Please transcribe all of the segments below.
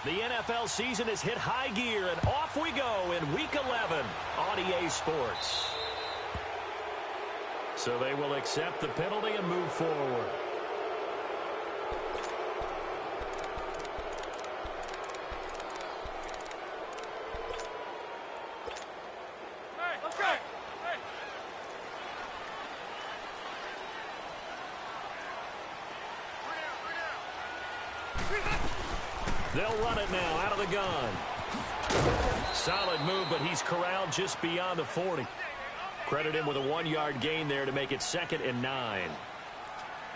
The NFL season has hit high gear, and off we go in Week 11 on EA Sports. So they will accept the penalty and move forward. They'll run it now out of the gun. Solid move, but he's corralled just beyond the 40. Credit him with a 1-yard gain there to make it 2nd and 9.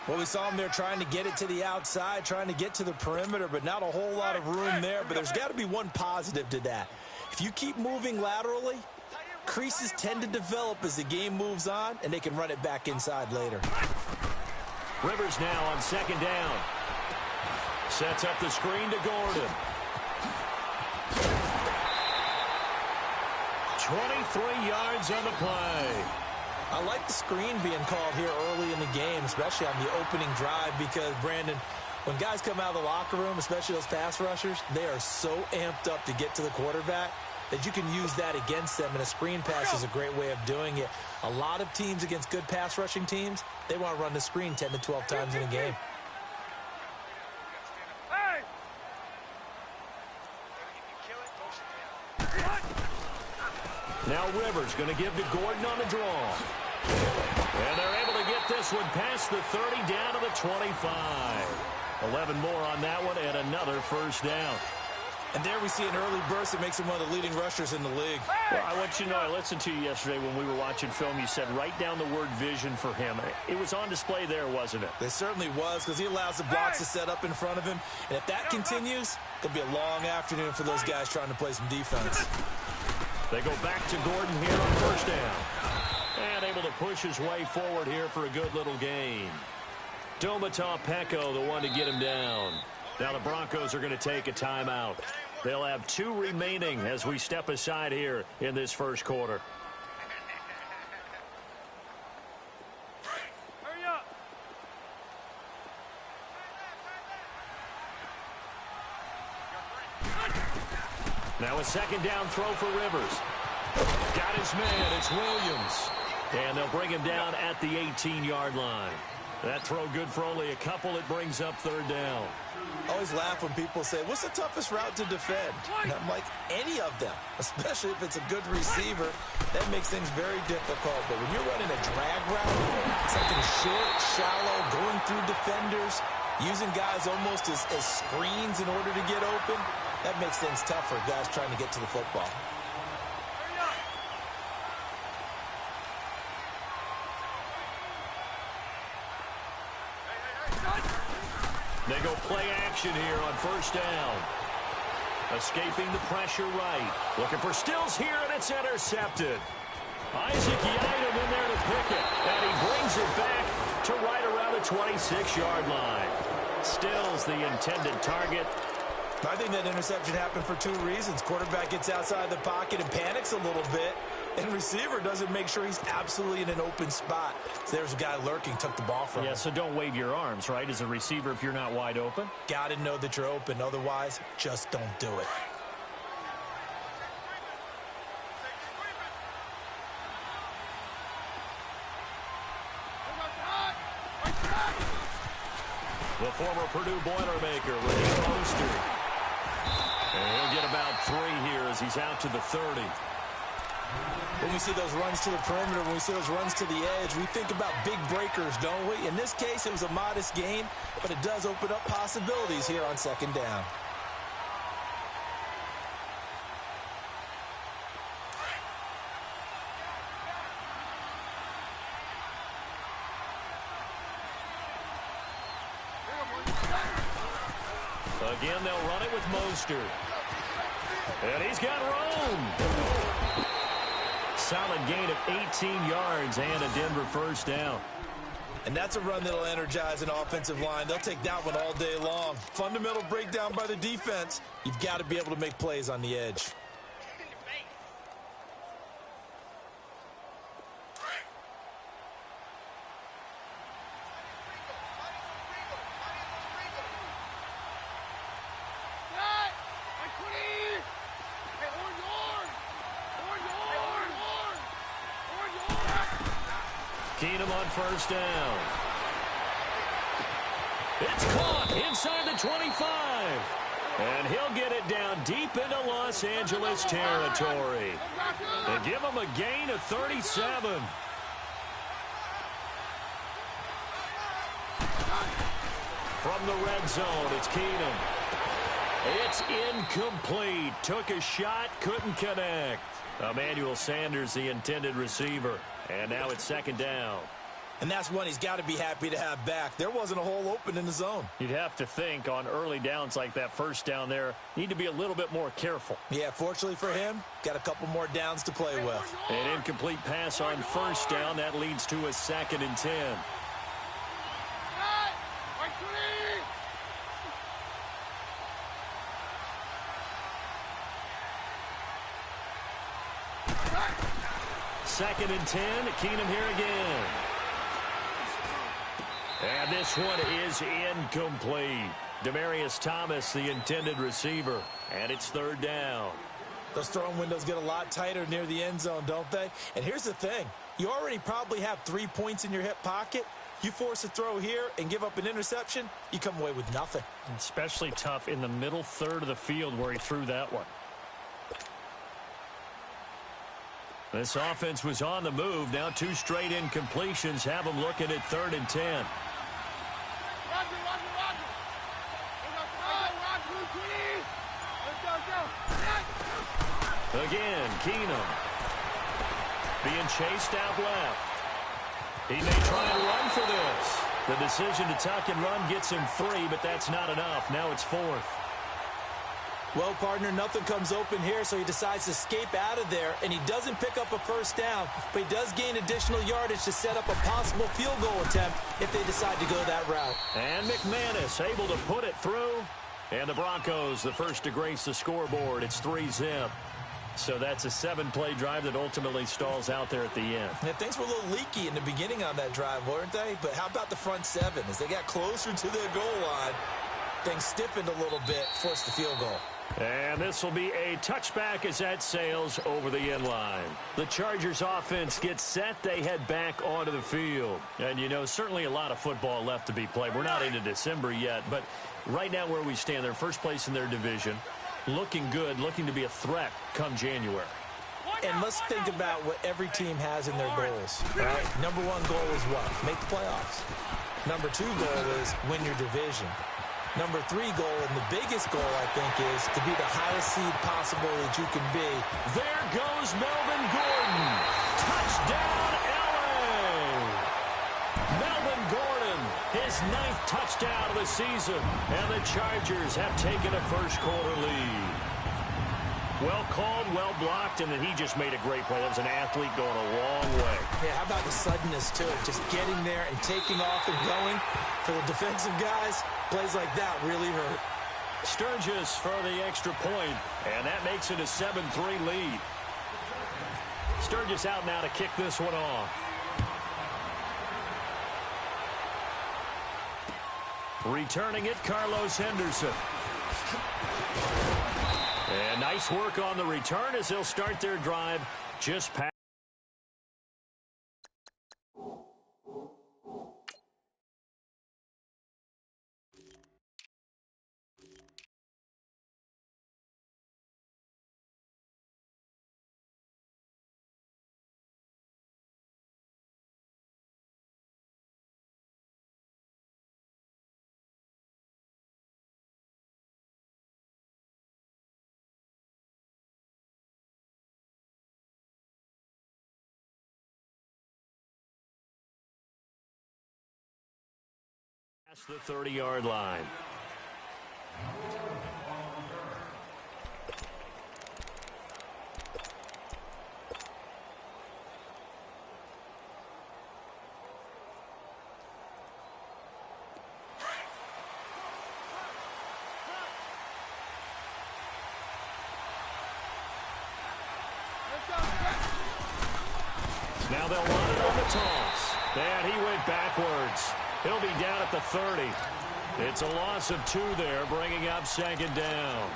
Well, we saw him there trying to get it to the outside, trying to get to the perimeter, but not a whole lot of room there. But there's got to be one positive to that. If you keep moving laterally, creases tend to develop as the game moves on, and they can run it back inside later. Rivers now on 2nd down. Sets up the screen to Gordon. 23 yards on the play. I like the screen being called here early in the game, especially on the opening drive, because, Brandon, when guys come out of the locker room, especially those pass rushers, they are so amped up to get to the quarterback that you can use that against them, and a screen pass is a great way of doing it. A lot of teams against good pass rushing teams, they want to run the screen 10 to 12 times in a game. Now Rivers going to give to Gordon on the draw. And they're able to get this one past the 30 down to the 25. 11 more on that one and another first down. And there we see an early burst that makes him one of the leading rushers in the league. Well, I want you to know, I listened to you yesterday when we were watching film. You said write down the word vision for him. It was on display there, wasn't it? It certainly was, because he allows the blocks to set up in front of him. And if that continues, it'll be a long afternoon for those guys trying to play some defense. They go back to Gordon here on first down. And able to push his way forward here for a good little gain. Domata Peko, the one to get him down. Now the Broncos are going to take a timeout. They'll have 2 remaining as we step aside here in this first quarter. Hurry up. Now a 2nd down throw for Rivers. Got his man. It's Williams. And they'll bring him down at the 18-yard line. That throw good for only a couple. It brings up 3rd down. I always laugh when people say, what's the toughest route to defend? And I'm like, any of them, especially if it's a good receiver. That makes things very difficult. But when you're running a drag route, something short, shallow, going through defenders, using guys almost as screens in order to get open, that makes things tough for guys trying to get to the football. They go play action here on first down. Escaping the pressure right. Looking for Stills here, and it's intercepted. Isaac Yiadom in there to pick it. And he brings it back to right around the 26-yard line. Stills the intended target. I think that interception happened for 2 reasons. Quarterback gets outside the pocket and panics a little bit. And receiver doesn't make sure he's absolutely in an open spot. So there's a guy lurking, took the ball from him. Yeah, so don't wave your arms, right, as a receiver if you're not wide open. Got to know that you're open. Otherwise, just don't do it. The former Purdue Boilermaker, Raheem Mostert. And he'll get about 3 here as he's out to the 30. When we see those runs to the perimeter, when we see those runs to the edge, we think about big breakers, don't we? In this case, it was a modest gain, but it does open up possibilities here on 2nd down. Again, they'll run it with Mostert. And he's got room. Solid gain of 18 yards and a Denver first down. And that's a run that'll energize an offensive line. They'll take that one all day long. Fundamental breakdown by the defense. You've got to be able to make plays on the edge. Keenum on first down. It's caught inside the 25. And he'll get it down deep into Los Angeles territory. They give him a gain of 37. From the red zone, it's Keenum. It's incomplete. Took a shot, couldn't connect. Emmanuel Sanders, the intended receiver. And now it's second down. And that's one he's got to be happy to have back. There wasn't a hole open in the zone. You'd have to think on early downs like that first down there, need to be a little bit more careful. Yeah, fortunately for him, got a couple more downs to play with. An incomplete pass on first down. That leads to a 2nd and 10. Second and 10. Keenum here again. And this one is incomplete. Demaryius Thomas, the intended receiver. And it's third down. Those throwing windows get a lot tighter near the end zone, don't they? And here's the thing. You already probably have 3 points in your hip pocket. You force a throw here and give up an interception, you come away with nothing. Especially tough in the middle third of the field where he threw that one. This offense was on the move. Now 2 straight incompletions have them looking at 3rd and 10. Again, Keenum. Being chased out left. He may try and run for this. The decision to tuck and run gets him 3, but that's not enough. Now it's 4th. Well, partner, nothing comes open here, so he decides to escape out of there, and he doesn't pick up a first down, but he does gain additional yardage to set up a possible field goal attempt if they decide to go that route. And McManus able to put it through. And the Broncos, the first to grace the scoreboard. It's 3-zip. So that's a 7-play drive that ultimately stalls out there at the end. Yeah, things were a little leaky in the beginning on that drive, weren't they? But how about the front 7? As they got closer to their goal line, things stiffened a little bit, forced the field goal. And this will be a touchback as that sails over the end line. The Chargers offense gets set. They head back onto the field. And, you know, certainly a lot of football left to be played. We're not into December yet, but right now where we stand, they're first place in their division. Looking good, looking to be a threat come January. And let's think about what every team has in their goals, right? Number 1 goal is what? Make the playoffs. Number 2 goal is win your division. Number 3 goal, and the biggest goal, I think, is to be the highest seed possible that you can be. There goes Melvin Gordon. Touchdown, L.A. Melvin Gordon, his 9th touchdown of the season. And the Chargers have taken a first-quarter lead. Well called, well blocked, and then he just made a great play. That was an athlete going a long way. Yeah, how about the suddenness to it? Just getting there and taking off and going. For the defensive guys, plays like that really hurt. Sturgis for the extra point, and that makes it a 7-3 lead. Sturgis out now to kick this one off. Returning it, Carlos Henderson. And nice work on the return as they'll start their drive just past. The 30-yard line. Now they'll run it on the toss. And he went backwards. He'll be down at the 30. It's a loss of 2 there, bringing up second down.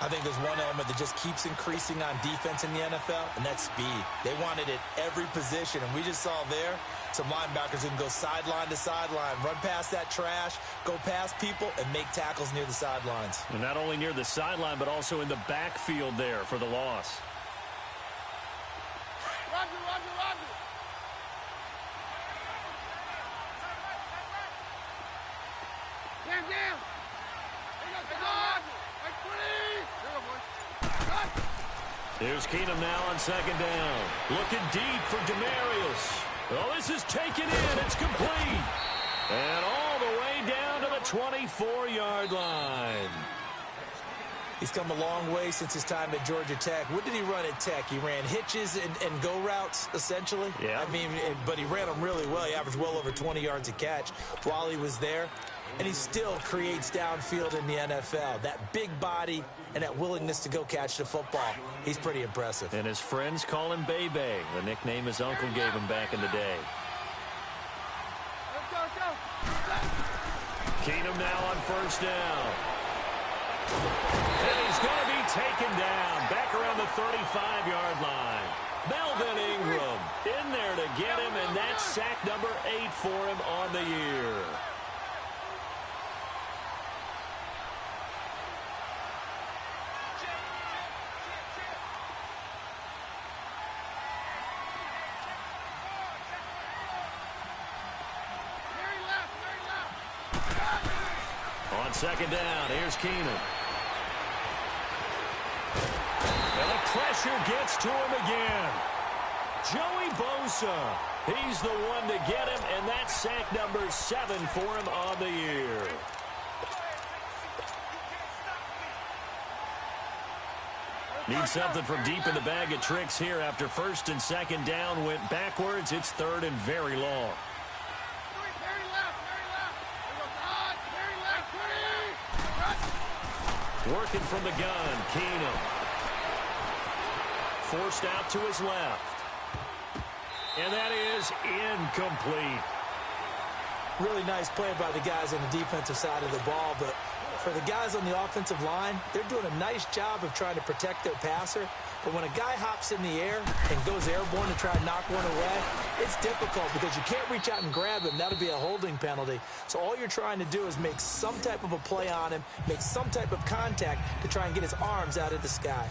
I think there's one element that just keeps increasing on defense in the NFL, and that's speed. They want it at every position, and we just saw there some linebackers who can go sideline to sideline, run past that trash, go past people, and make tackles near the sidelines. And not only near the sideline, but also in the backfield there for the loss. Roger. Down. Here's Keenum now on second down. Looking deep for Demarius. Oh, this is taken in. It's complete. And all the way down to the 24-yard line. He's come a long way since his time at Georgia Tech. What did he run at Tech? He ran hitches and go routes, essentially. Yeah. I mean, but he ran them really well. He averaged well over 20 yards a catch while he was there. And he still creates downfield in the NFL. That big body and that willingness to go catch the football. He's pretty impressive. And his friends call him Bebe, the nickname his uncle gave him back in the day. Let's go. Keenum now on first down. And he's going to be taken down back around the 35-yard line. Melvin Ingram in there to get him, and that's sack number 8 for him on the year. On second down, here's Keenum. And the pressure gets to him again. Joey Bosa, he's the one to get him, and that's sack number 7 for him on the year. Need something from deep in the bag of tricks here after first and second down went backwards. It's third and very long. Working from the gun, Keenum. Forced out to his left. And that is incomplete. Really nice play by the guys on the defensive side of the ball, but for the guys on the offensive line, they're doing a nice job of trying to protect their passer. But when a guy hops in the air and goes airborne to try and knock one away, it's difficult because you can't reach out and grab him. That'll be a holding penalty. So all you're trying to do is make some type of a play on him, make some type of contact to try and get his arms out of the sky.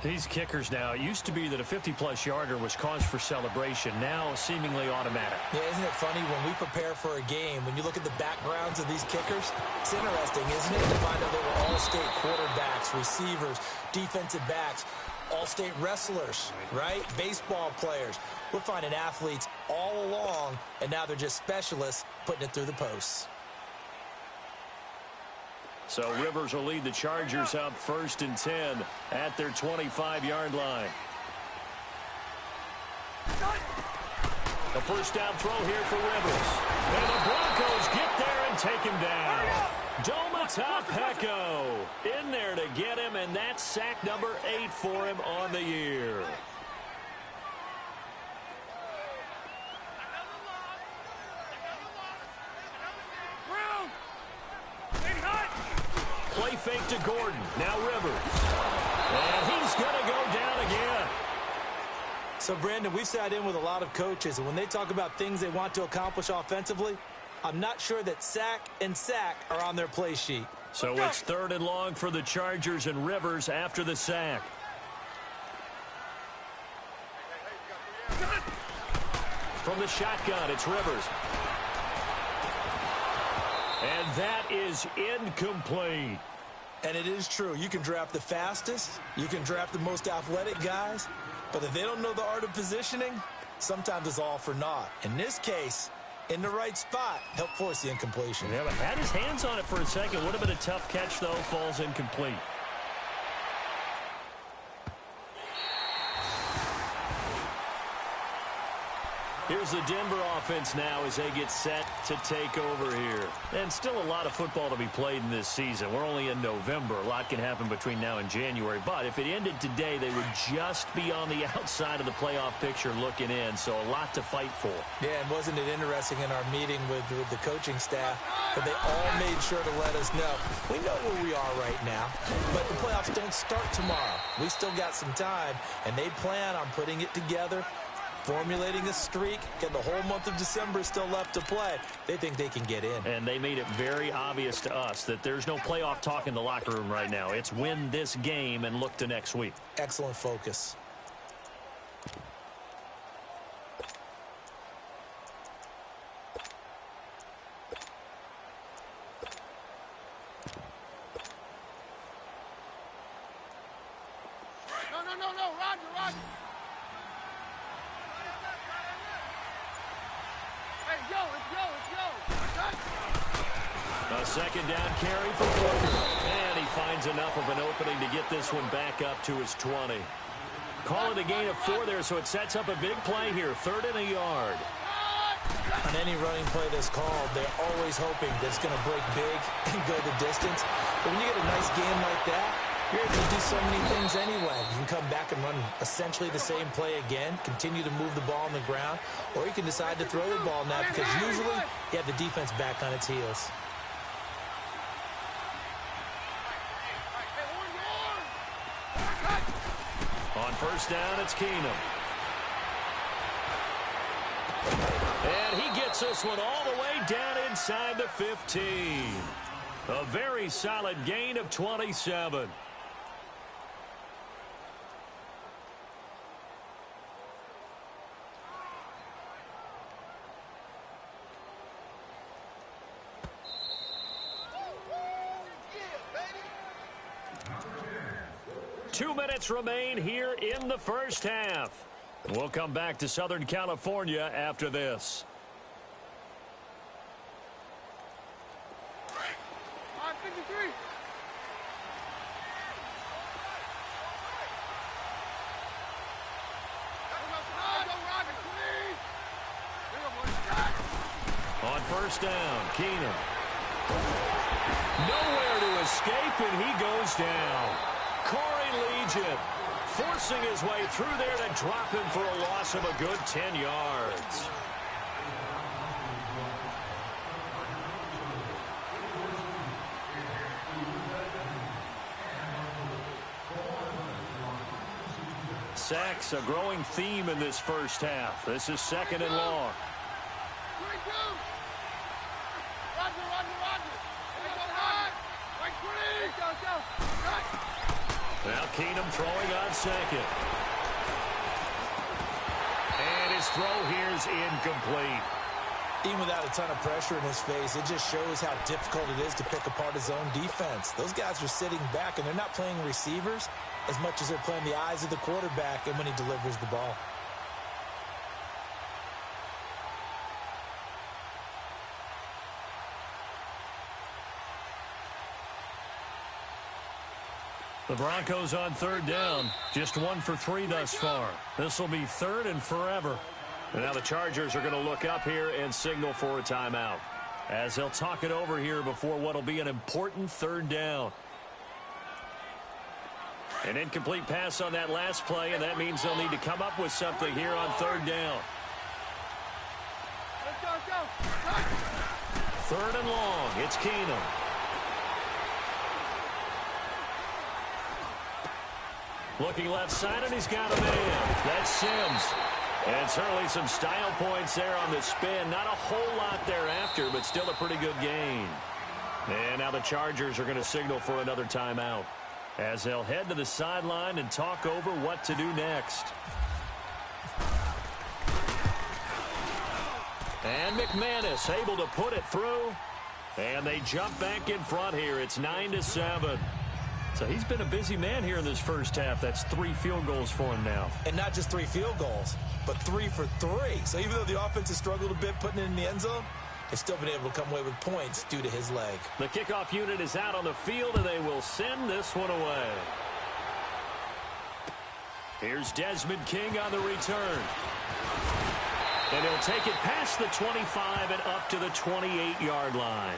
These kickers now, it used to be that a 50-plus yarder was cause for celebration. Now seemingly automatic. Yeah, isn't it funny when we prepare for a game, when you look at the backgrounds of these kickers, it's interesting, isn't it, to find out they were all-state quarterbacks, receivers, defensive backs, all-state wrestlers, right? Baseball players. We're finding athletes all along, and now they're just specialists putting it through the posts. So Rivers will lead the Chargers up 1st and 10 at their 25-yard line. A first down throw here for Rivers. And the Broncos get there and take him down. Domata Peko in there to get him, and that's sack number 8 for him on the year. Play fake to Gordon. Now Rivers. And he's going to go down again. So, Brandon, we've sat in with a lot of coaches, and when they talk about things they want to accomplish offensively, I'm not sure that sack and sack are on their play sheet. So it's 3rd and long for the Chargers, and Rivers after the sack. From the shotgun, it's Rivers. And that is incomplete. And it is true. You can draft the fastest. You can draft the most athletic guys. But if they don't know the art of positioning, sometimes it's all for naught. In this case, in the right spot, help force the incompletion. Yeah, but had his hands on it for a second. Would have been a tough catch, though. Falls incomplete. Here's the Denver offense now as they get set to take over here. And still a lot of football to be played in this season. We're only in November. A lot can happen between now and January. But if it ended today, they would just be on the outside of the playoff picture looking in. So a lot to fight for. Yeah, and wasn't it interesting in our meeting with the coaching staff that they all made sure to let us know, we know where we are right now, but the playoffs don't start tomorrow. We still got some time, and they plan on putting it together, formulating a streak, and the whole month of December is still left to play. They think they can get in. And they made it very obvious to us that there's no playoff talk in the locker room right now. It's win this game and look to next week. Excellent focus. No, Roger. Hey, it's yo. A second down carry for Booker. And he finds enough of an opening to get this one back up to his 20. Call it a gain of 4 there, so it sets up a big play here. 3rd and a yard. On any running play that's called, they're always hoping that it's going to break big and go the distance. But when you get a nice game like that, you're able to do so many things anyway. You can come back and run essentially the same play again, continue to move the ball on the ground, or you can decide to throw the ball now because usually you have the defense back on its heels. On first down, it's Keenum. And he gets this one all the way down inside the 15. A very solid gain of 27. Two minutes remain here in the first half. We'll come back to Southern California after this. On first down, Keenum. Nowhere to escape, and he goes down. Corey Liuget forcing his way through there to drop him for a loss of a good 10 yards. Sacks, a growing theme in this first half. This is 2nd and long. Now Keenum throwing on 2nd. And his throw here is incomplete. Even without a ton of pressure in his face, it just shows how difficult it is to pick apart his own defense. Those guys are sitting back, and they're not playing receivers as much as they're playing the eyes of the quarterback and when he delivers the ball. The Broncos on 3rd down. Just 1 for 3 thus far. This will be 3rd and forever. And now the Chargers are going to look up here and signal for a timeout, as they'll talk it over here before what will be an important 3rd down. An incomplete pass on that last play, and that means they'll need to come up with something here on 3rd down. 3rd and long. It's Keenum. Looking left side, and he's got a man. That's Sims. And certainly some style points there on the spin. Not a whole lot thereafter, but still a pretty good gain. And now the Chargers are going to signal for another timeout, as they'll head to the sideline and talk over what to do next. And McManus able to put it through. And they jump back in front here. It's 9-7. So he's been a busy man here in this first half. That's 3 field goals for him now. And not just 3 field goals, but 3 for 3. So even though the offense has struggled a bit putting it in the end zone, they've still been able to come away with points due to his leg. The kickoff unit is out on the field, and they will send this one away. Here's Desmond King on the return. And he'll take it past the 25 and up to the 28-yard line.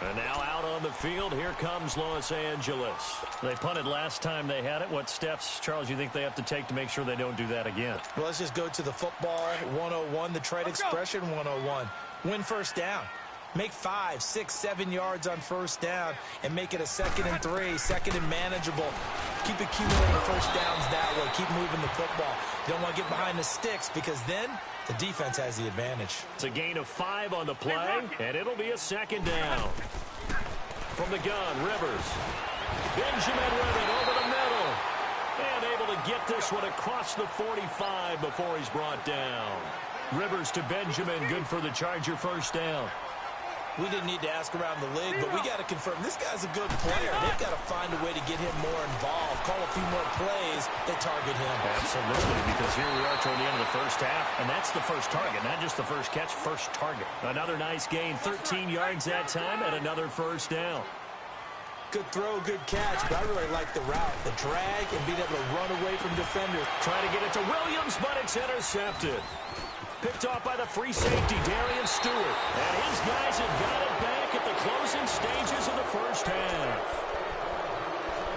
And now out on the field, here comes Los Angeles. They punted last time they had it. What steps, Charles, you think they have to take to make sure they don't do that again? Well, let's just go to the football 101, the trade expression 101. Win first down. Make 5, 6, 7 yards on first down and make it a 2nd and 3, 2nd and manageable. Keep accumulating first downs that way. Keep moving the football. You don't want to get behind the sticks because then the defense has the advantage. It's a gain of 5 on the play, and it'll be a 2nd down. From the gun, Rivers. Benjamin with it over the middle. And able to get this one across the 45 before he's brought down. Rivers to Benjamin, good for the Charger first down. We didn't need to ask around the league, but we got to confirm this guy's a good player. They've got to find a way to get him more involved, call a few more plays that target him. Absolutely, because here we are toward the end of the first half, and that's the first target, not just the first catch, first target. Another nice gain, 13 yards that time, and another first down. Good throw, good catch, but I really like the route, the drag, and being able to run away from defenders. Trying to get it to Williams, but it's intercepted. Picked off by the free safety, Darian Stewart. And his guys have got it back at the closing stages of the first half.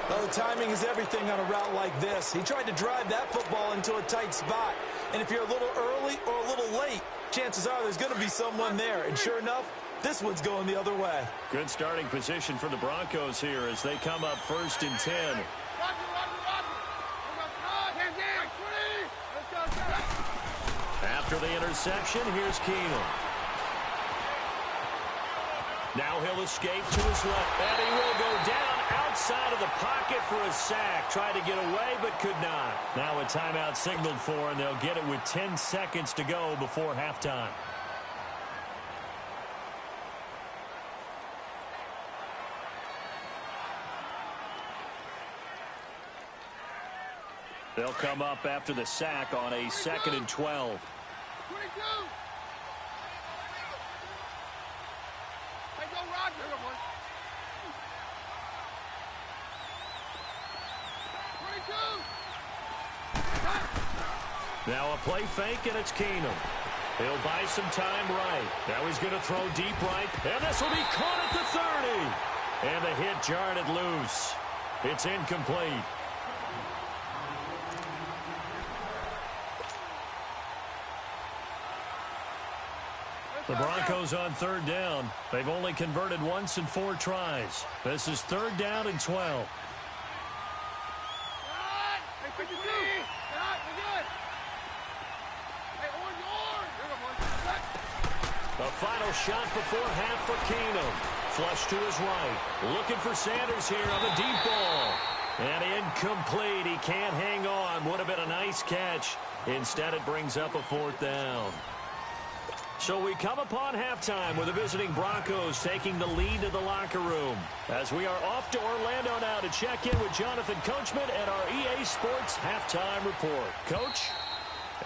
Well, the timing is everything on a route like this. He tried to drive that football into a tight spot. And if you're a little early or a little late, chances are there's going to be someone there. And sure enough, this one's going the other way. Good starting position for the Broncos here as they come up 1st and 10. After the interception, here's Keenum. Now he'll escape to his left, and he will go down outside of the pocket for a sack. Tried to get away, but could not. Now a timeout signaled for, and they'll get it with 10 seconds to go before halftime. They'll come up after the sack on a 2nd and 12. 22. Hey, go Roger. 22. Now a play fake, and it's Keenum. He'll buy some time right. Now he's going to throw deep right, and this will be caught at the 30. And the hit jarred it loose. It's incomplete. The Broncos on 3rd down. They've only converted once in 4 tries. This is 3rd down and 12. A final shot before half for Keenum. Flush to his right. Looking for Sanders here on the deep ball. And incomplete. He can't hang on. Would have been a nice catch. Instead, it brings up a 4th down. So we come upon halftime with the visiting Broncos taking the lead to the locker room. As we are off to Orlando now to check in with Jonathan Coachman and our EA Sports Halftime Report. Coach?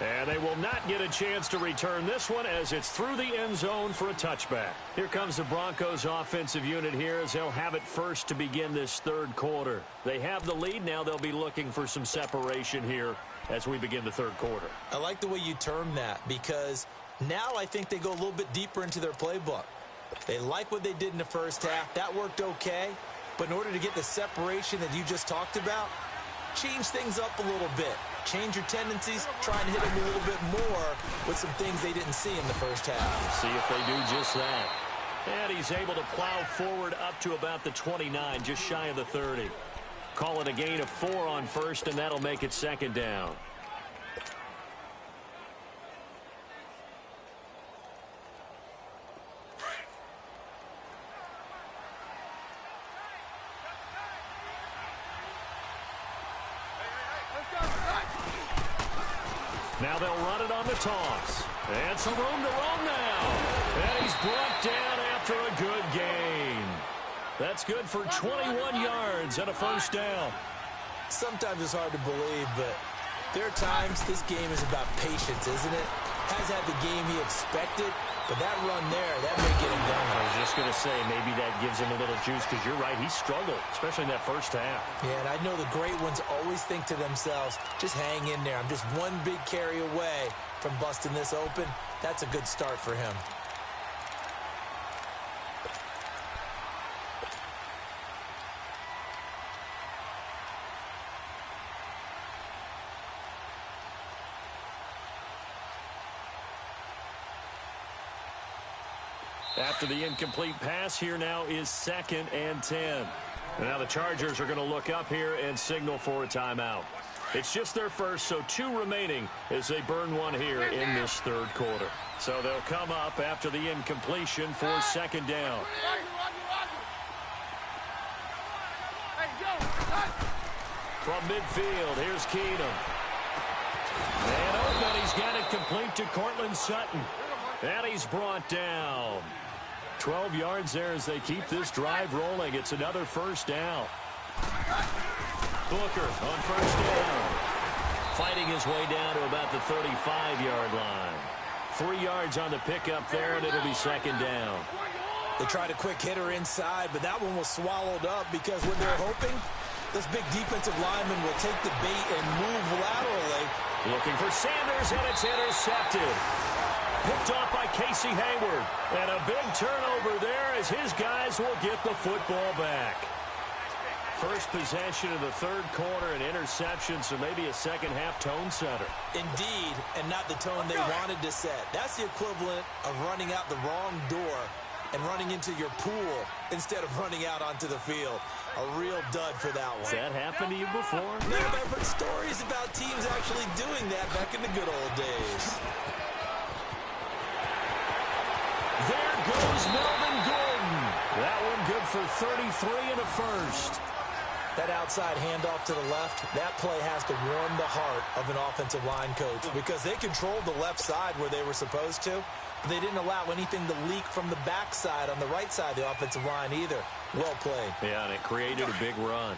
And they will not get a chance to return this one as it's through the end zone for a touchback. Here comes the Broncos offensive unit here as they'll have it first to begin this 3rd quarter. They have the lead. Now they'll be looking for some separation here as we begin the 3rd quarter. I like the way you term that because now I think they go a little bit deeper into their playbook. They like what they did in the first half. That worked okay. But in order to get the separation that you just talked about, change things up a little bit. Change your tendencies, try and hit them a little bit more with some things they didn't see in the first half. We'll see if they do just that. And he's able to plow forward up to about the 29, just shy of the 30. Call it a gain of 4 on 1st, and that'll make it 2nd down. Now they'll run it on the toss. And some room to roam now. And he's brought down after a good gain. That's good for 21 yards and a 1st down. Sometimes it's hard to believe, but there are times this game is about patience, isn't it? Has had the game he expected, But that run there, that may get him down. I was just going to say, maybe that gives him a little juice, because you're right, he struggled, especially in that first half. Yeah, and I know the great ones always think to themselves, just hang in there. I'm just one big carry away from busting this open. That's a good start for him. After the incomplete pass, here now is 2nd and 10. Now the Chargers are going to look up here and signal for a timeout. It's just their first, so 2 remaining as they burn one here in this third quarter. So they'll come up after the incompletion for 2nd down. From midfield, here's Keenum. And open, he's got it complete to Courtland Sutton. And he's brought down. 12 yards there as they keep this drive rolling. It's another first down. Booker on first down. Fighting his way down to about the 35-yard line. 3 yards on the pickup there, and it'll be 2nd down. They tried a quick hitter inside, but that one was swallowed up because what they're hoping, this big defensive lineman will take the bait and move laterally. Looking for Sanders, and it's intercepted. Picked off by Casey Hayward. And a big turnover there as his guys will get the football back. First possession of the third quarter, an interception, so maybe a second-half tone setter. Indeed, and not the tone they wanted to set. That's the equivalent of running out the wrong door and running into your pool instead of running out onto the field. A real dud for that one. Has that happened to you before? No, but I've heard stories about teams actually doing that back in the good old days. There goes Melvin Gordon. That one good for 33 and a first. That outside handoff to the left, that play has to warm the heart of an offensive line coach because they controlled the left side where they were supposed to, but they didn't allow anything to leak from the backside on the right side of the offensive line either. Well played. Yeah, and it created a big run.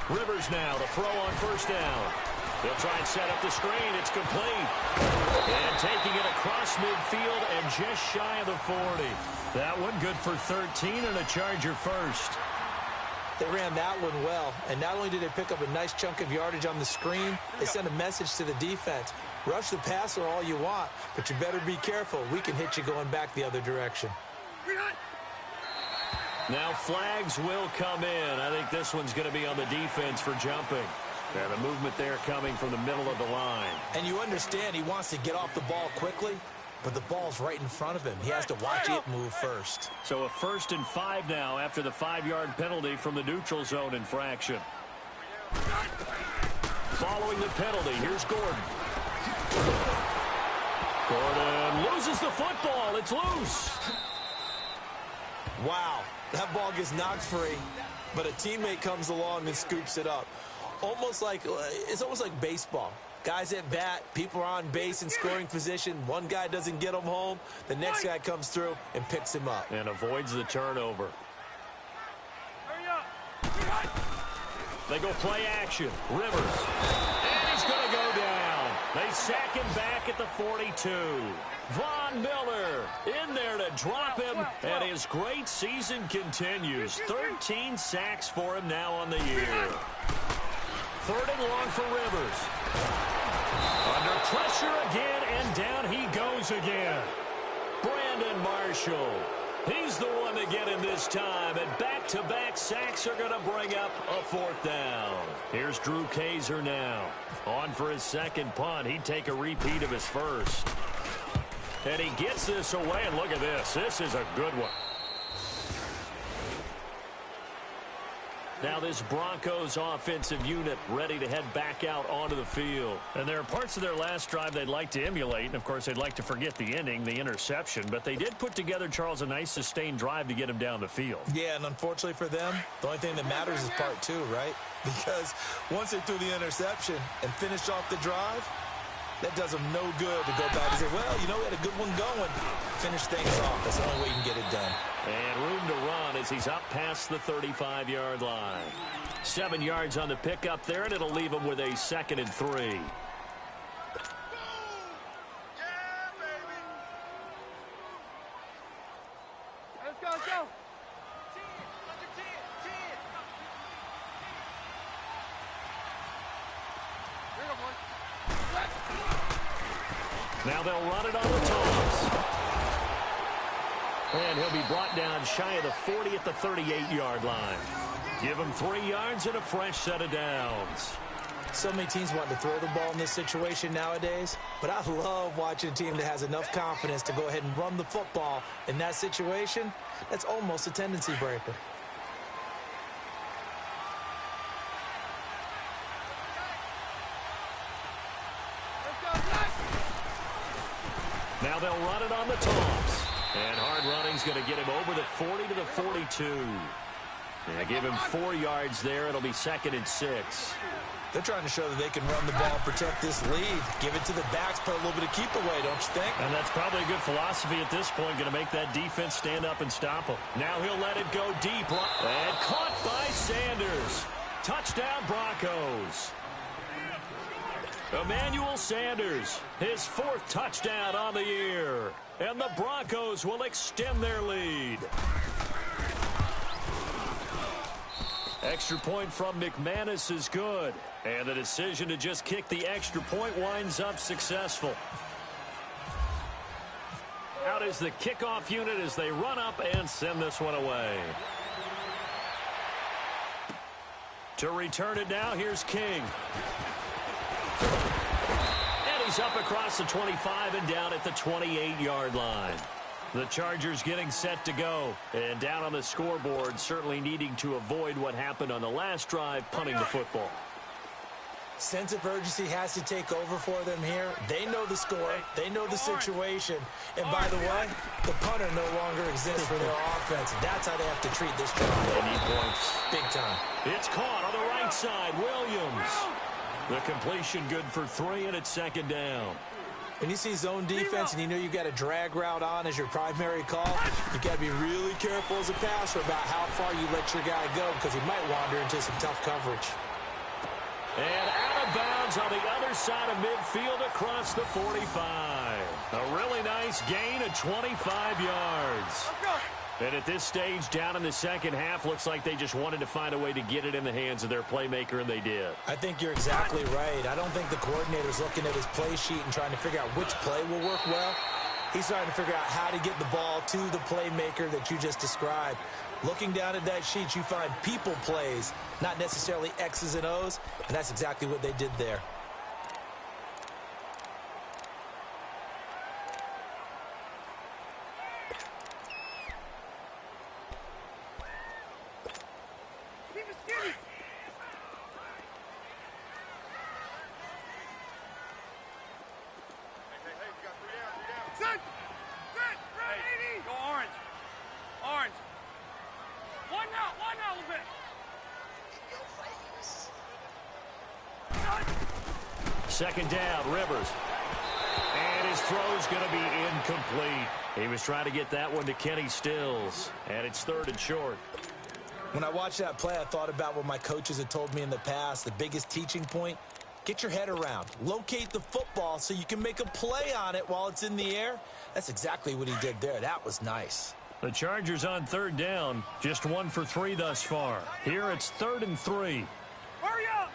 Rivers now to throw on first down. They'll try and set up the screen. It's complete. And taking it across midfield and just shy of the 40. That one good for 13 and a Charger first. They ran that one well, and not only did they pick up a nice chunk of yardage on the screen, they sent a message to the defense. Rush the passer all you want, but you better be careful. We can hit you going back the other direction. Now flags will come in. I think this one's going to be on the defense for jumping. Yeah, the movement there coming from the middle of the line. And you understand he wants to get off the ball quickly, but the ball's right in front of him. He has to watch it move first. So a 1st and 5 now after the 5-yard penalty from the neutral zone infraction. Following the penalty, here's Gordon. Gordon loses the football. It's loose. Wow, that ball gets knocked free, but a teammate comes along and scoops it up. It's almost like baseball. Guys at bat, people are on base in scoring position. One guy doesn't get him home. The next guy comes through and picks him up. And avoids the turnover. They go play action. Rivers. And he's going to go down. They sack him back at the 42. Von Miller in there to drop him, and his great season continues. 13 sacks for him now on the year. 3rd and long for Rivers. Under pressure again, and down he goes again. Brandon Marshall. He's the one to get him this time, and back-to-back sacks are going to bring up a 4th down. Here's Drew Kaiser now. On for his second punt. He'd take a repeat of his first. And he gets this away, and look at this. This is a good one. Now this Broncos offensive unit ready to head back out onto the field. And there are parts of their last drive they'd like to emulate. And, of course, they'd like to forget the ending, the interception. But they did put together, Charles, a nice sustained drive to get him down the field. Yeah, and unfortunately for them, the only thing that matters is part 2, right? Because once they threw the interception and finished off the drive, that does them no good to go back and say, well, you know, we had a good one going. Finish things off. That's the only way you can get it done. And room to run as he's up past the 35-yard line. 7 yards on the pickup there, and it'll leave them with a 2nd and 3. Let's go. Now they'll run it on the toss. And he'll be brought down shy of the 40 at the 38-yard line. Give him 3 yards and a fresh set of downs. So many teams want to throw the ball in this situation nowadays, but I love watching a team that has enough confidence to go ahead and run the football in that situation. That's almost a tendency breaker. Now they'll run it on the toss. And hard running's going to get him over the 40 to the 42. And give him 4 yards there. It'll be 2nd and 6. They're trying to show that they can run the ball and protect this lead. Give it to the backs, put a little bit of keep away, don't you think? And that's probably a good philosophy at this point, going to make that defense stand up and stop him. Now he'll let it go deep. And caught by Sanders. Touchdown, Broncos. Emmanuel Sanders, his 4th touchdown on the year. And the Broncos will extend their lead. Extra point from McManus is good. And the decision to just kick the extra point winds up successful. Out is the kickoff unit as they run up and send this one away. To return it now, here's King. And he's up across the 25 and down at the 28-yard line. The Chargers getting set to go. And down on the scoreboard, certainly needing to avoid what happened on the last drive, punting the football. Sense of urgency has to take over for them here. They know the score. They know the situation. And by the way, the punter no longer exists for their offense. That's how they have to treat this drive. They need points. Big time. It's caught on the right side. Williams. The completion good for 3, and it's 2nd down. When you see zone defense and you know you've got a drag route on as your primary call, you've got to be really careful as a passer about how far you let your guy go because he might wander into some tough coverage. And out of bounds on the other side of midfield across the 45. A really nice gain of 25 yards. And at this stage, down in the second half, looks like they just wanted to find a way to get it in the hands of their playmaker, and they did. I think you're exactly right. I don't think the coordinator's looking at his play sheet and trying to figure out which play will work well. He's trying to figure out how to get the ball to the playmaker that you just described. Looking down at that sheet, you find people plays, not necessarily X's and O's, and that's exactly what they did there. Second down, Rivers. And his throw's going to be incomplete. He was trying to get that one to Kenny Stills. And it's 3rd and short. When I watched that play, I thought about what my coaches had told me in the past. The biggest teaching point, get your head around. Locate the football so you can make a play on it while it's in the air. That's exactly what he did there. That was nice. The Chargers on 3rd down. Just 1 for 3 thus far. Here it's 3rd and 3. Hurry up!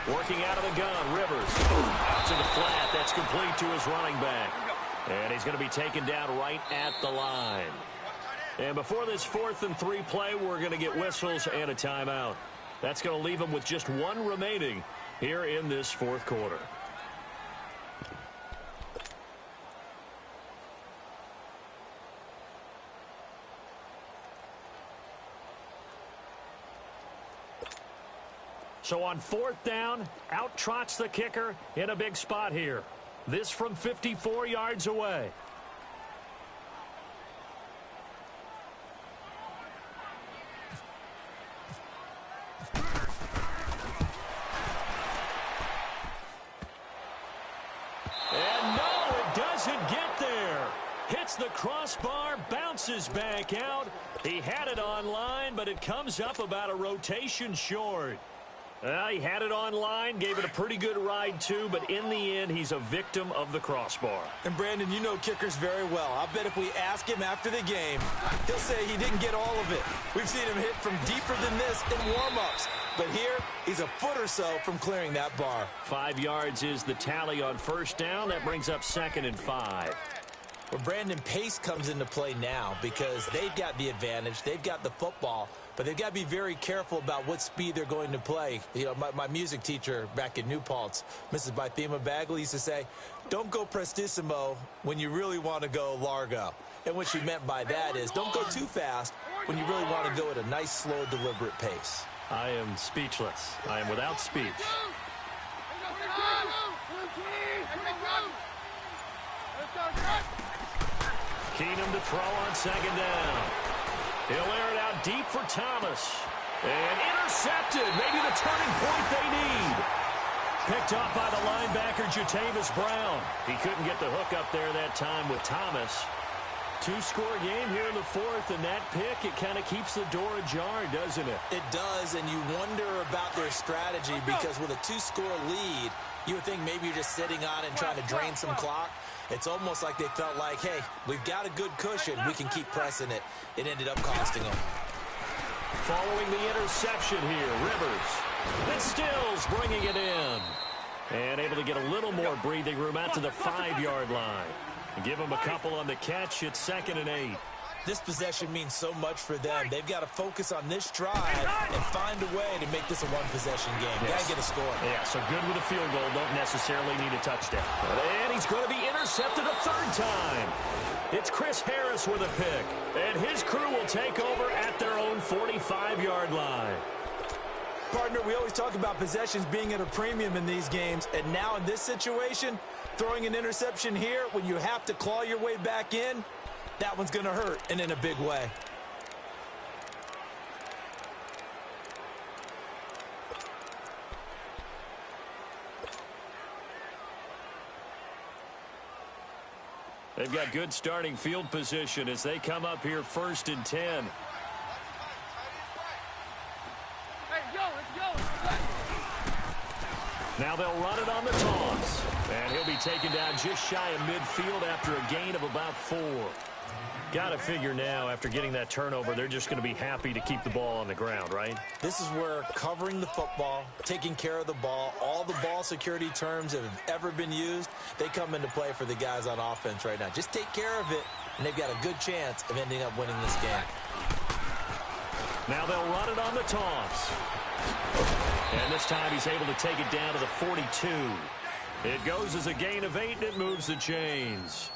Working out of the gun, Rivers. Out to the flat. That's complete to his running back. And he's going to be taken down right at the line. And before this 4th and 3 play, we're going to get whistles and a timeout. That's going to leave him with just 1 remaining here in this 4th quarter. So on 4th down, out trots the kicker in a big spot here. This from 54 yards away. And no, it doesn't get there. Hits the crossbar, bounces back out, He had it online, but it comes up about a rotation short. He had it online, gave it a pretty good ride too, but in the end, he's a victim of the crossbar. And Brandon, you know kickers very well. I bet if we ask him after the game, he'll say he didn't get all of it. We've seen him hit from deeper than this in warm-ups. But here, he's a foot or so from clearing that bar. 5 yards is the tally on first down. That brings up 2nd and 5. Well, Brandon, pace comes into play now because they've got the advantage. They've got the football, but they've got to be very careful about what speed they're going to play. You know, my music teacher back in New Paltz, Mrs. Bythema Bagley, used to say, don't go prestissimo when you really want to go largo. And what she meant by that is don't go too fast when you really want to go at a nice, slow, deliberate pace. I am speechless. I am without speech. Keenum to throw on 2nd down. He'll air it out deep for Thomas. And intercepted. Maybe the turning point they need. Picked off by the linebacker, Jatavis Brown. He couldn't get the hook up there that time with Thomas. 2-score game here in the 4th, and that pick, it kind of keeps the door ajar, doesn't it? It does, and you wonder about their strategy because with a 2-score lead, you would think maybe you're just sitting on it and trying to drain some clock. It's almost like they felt like, hey, we've got a good cushion. We can keep pressing it. It ended up costing them. Following the interception here, Rivers. And Stills bringing it in. And able to get a little more breathing room out to the 5-yard line. Give them a couple on the catch. It's 2nd and 8. This possession means so much for them. They've got to focus on this drive and find a way to make this a one-possession game. Yes. Got to get a score. Yeah, so good with a field goal. Don't necessarily need a touchdown. And he's going to be intercepted a 3rd time. It's Chris Harris with a pick. And his crew will take over at their own 45-yard line. Partner, we always talk about possessions being at a premium in these games. And now in this situation, throwing an interception here when you have to claw your way back in, that one's going to hurt, and in a big way. They've got good starting field position as they come up here 1st and 10. Now they'll run it on the toss. And he'll be taken down just shy of midfield after a gain of about 4. Got to figure now, after getting that turnover, they're just going to be happy to keep the ball on the ground, right? This is where covering the football, taking care of the ball, all the ball security terms that have ever been used, they come into play for the guys on offense right now. Just take care of it, and they've got a good chance of ending up winning this game. Now they'll run it on the toss. And this time he's able to take it down to the 42. It goes as a gain of 8, and it moves the chains.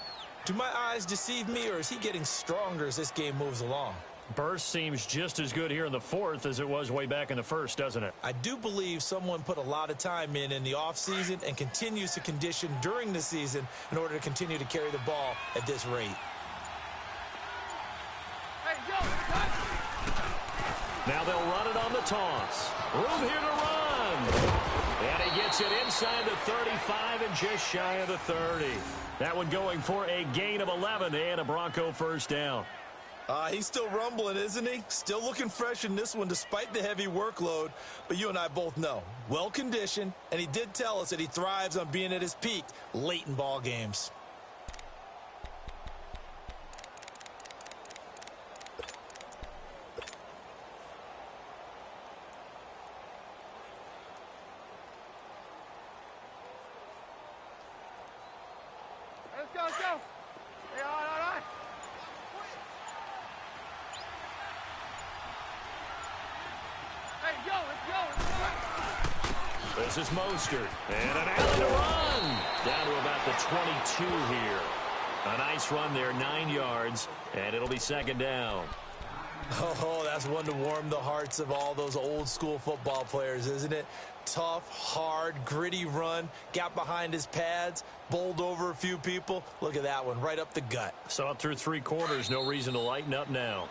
Do my eyes deceive me, or is he getting stronger as this game moves along? Burst seems just as good here in the 4th as it was way back in the 1st, doesn't it? I do believe someone put a lot of time in the offseason and continues to condition during the season in order to continue to carry the ball at this rate. Now they'll run it on the toss. Room here to run. And he gets it inside the 35 and just shy of the 30. That one going for a gain of 11 and a Bronco 1st down. He's still rumbling, isn't he? Still looking fresh in this one despite the heavy workload. But you and I both know, well-conditioned, and he did tell us that he thrives on being at his peak late in ball games. Let's go. Hey, all right. Hey, let's go. This is Mostert. And an alley to run. Down to about the 22 here. A nice run there, 9 yards, and it'll be 2nd down. Oh, that's one to warm the hearts of all those old school football players, isn't it? Tough, hard, gritty run, got behind his pads, bowled over a few people. Look at that one, right up the gut. So up through 3 quarters, no reason to lighten up now.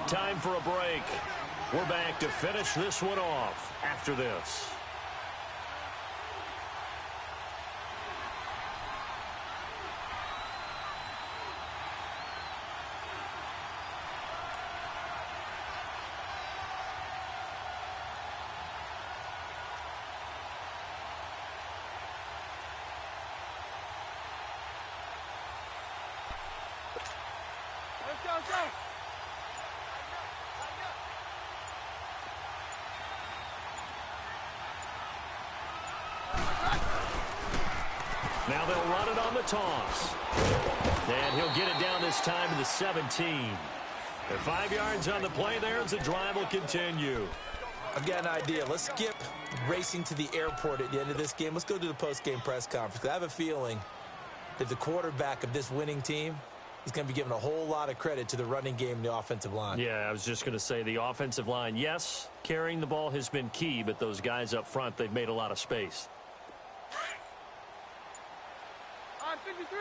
Time for a break. We're back to finish this one off after this. go, let's go. Now they'll run it on the toss. And he'll get it down this time to the 17. And 5 yards on the play there as the drive will continue. I've got an idea. Let's skip racing to the airport at the end of this game. Let's go to the post-game press conference. I have a feeling that the quarterback of this winning team is going to be giving a whole lot of credit to the running game and the offensive line. Yeah, I was just going to say the offensive line, yes, carrying the ball has been key, but those guys up front, they've made a lot of space. 53.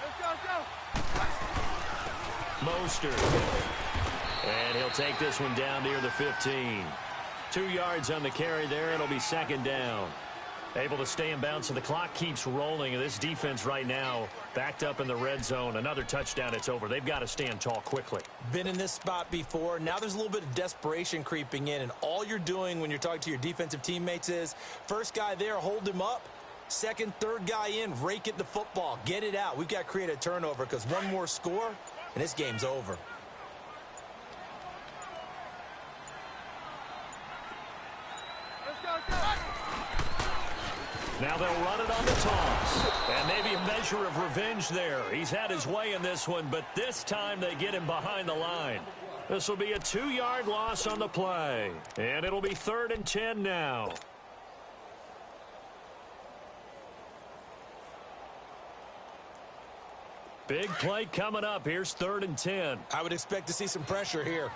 Let's go. Mostert. And he'll take this one down near the 15. 2 yards on the carry there. It'll be second down. Able to stay in bounds, so the clock keeps rolling. And this defense right now backed up in the red zone. Another touchdown, it's over. They've got to stand tall quickly. Been in this spot before. Now there's a little bit of desperation creeping in. And all you're doing when you're talking to your defensive teammates is, first guy there, hold him up. Second, third guy in, rake at the football. Get it out. We've got to create a turnover because one more score, and this game's over. Now they'll run it on the toss. And maybe a measure of revenge there. He's had his way in this one, but this time they get him behind the line. This will be a 2-yard loss on the play. And it'll be 3rd and 10 now. Big play coming up. Here's 3rd and 10. I would expect to see some pressure here.